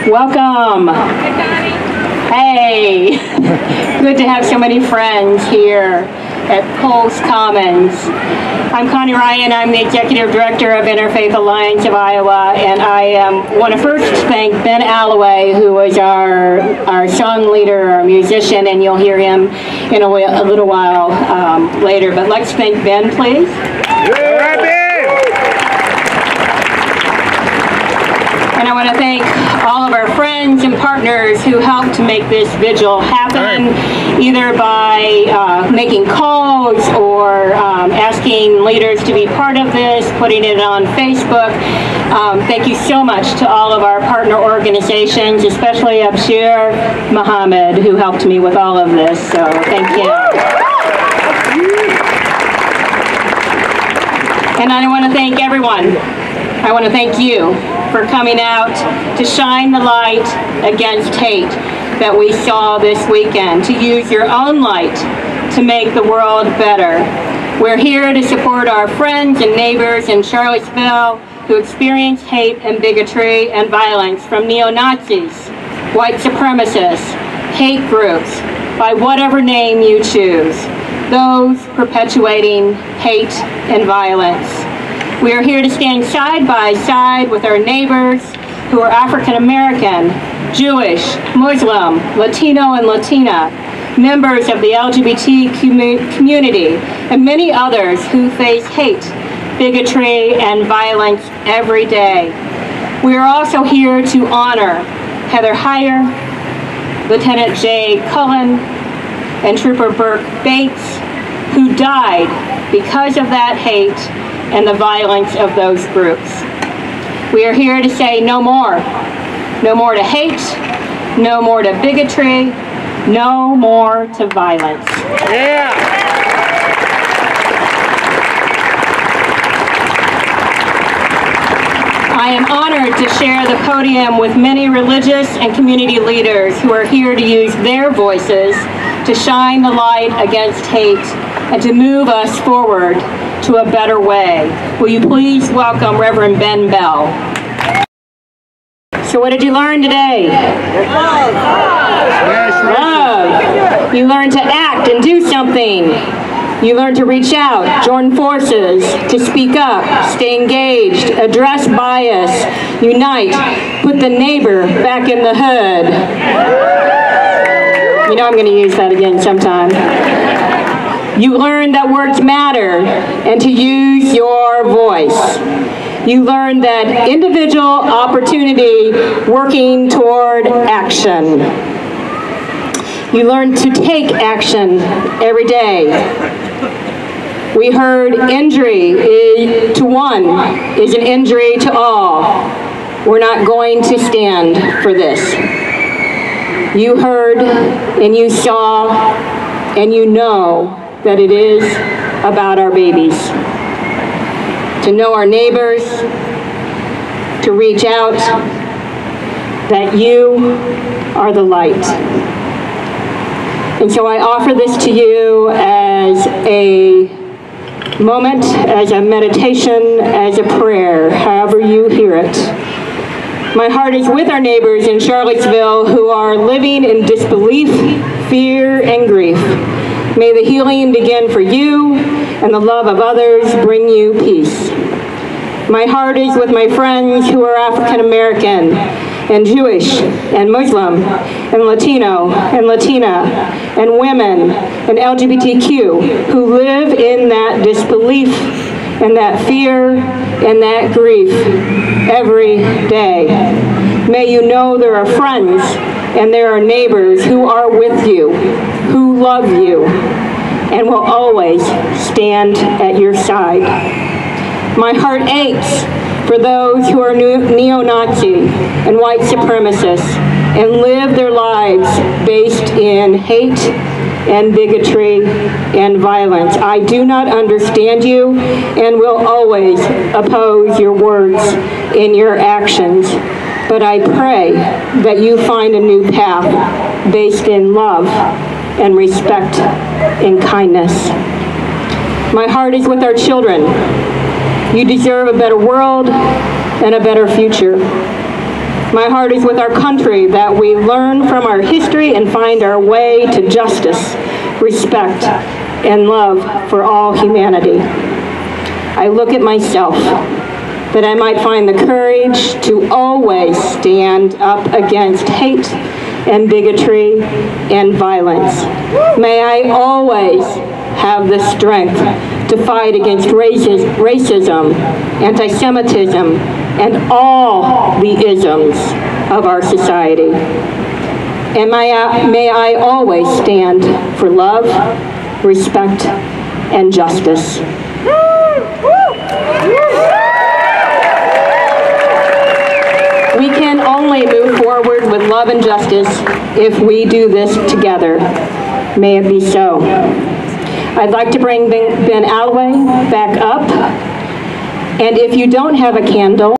Welcome. Hi, Connie. Hey. Good to have so many friends here at Coles Commons. I'm Connie Ryan. I'm the Executive Director of Interfaith Alliance of Iowa, and I want to first thank Ben Alloway, who was our song leader, our musician, and you'll hear him in a little while later. But let's thank Ben, please. And I want to thank all of our friends and partners who helped to make this vigil happen, either by making calls or asking leaders to be part of this, putting it on Facebook. Thank you so much to all of our partner organizations, especially Abshir Muhammad, who helped me with all of this, so thank you. And I want to thank everyone. I want to thank you for coming out to shine the light against hate that we saw this weekend, to use your own light to make the world better. We're here to support our friends and neighbors in Charlottesville who experience hate and bigotry and violence from neo-Nazis, white supremacists, hate groups, by whatever name you choose, those perpetuating hate and violence. We are here to stand side by side with our neighbors who are African American, Jewish, Muslim, Latino and Latina, members of the LGBT community, and many others who face hate, bigotry, and violence every day. We are also here to honor Heather Heyer, Lieutenant Jay Cullen, and Trooper Burke Bates, who died because of that hate and the violence of those groups. We are here to say no more. No more to hate, no more to bigotry, no more to violence. Yeah. I am honored to share the podium with many religious and community leaders who are here to use their voices to shine the light against hate and to move us forward to a better way. Will you please welcome Reverend Ben Bell. So what did you learn today? Love. You learned to act and do something. You learned to reach out, join forces, to speak up, stay engaged, address bias, unite, put the neighbor back in the hood. You know I'm going to use that again sometime. You learned that words matter and to use your voice. You learned that individual opportunity working toward action. You learned to take action every day. We heard injury to one is an injury to all. We're not going to stand for this. You heard and you saw and you know that it is about our babies. To know our neighbors, to reach out, that you are the light. And so I offer this to you as a moment, as a meditation, as a prayer, however you hear it. My heart is with our neighbors in Charlottesville who are living in disbelief, fear, and grief. May the healing begin for you and the love of others bring you peace. My heart is with my friends who are African American and Jewish and Muslim and Latino and Latina and women and LGBTQ who live in that disbelief and that fear and that grief every day. May you know there are friends and there are neighbors who are with you, who love you, and will always stand at your side. My heart aches for those who are neo-Nazi and white supremacists and live their lives based in hate and bigotry and violence. I do not understand you and will always oppose your words and your actions, but I pray that you find a new path based in love and respect and kindness. My heart is with our children. You deserve a better world and a better future. My heart is with our country, that we learn from our history and find our way to justice, respect, and love for all humanity. I look at myself, that I might find the courage to always stand up against hate and bigotry and violence. May I always have the strength to fight against racism, anti-Semitism, and all the isms of our society. And may I always stand for love, respect, and justice. We can only move forward with love and justice if we do this together. May it be so. I'd like to bring Ben Alloway back up. And if you don't have a candle,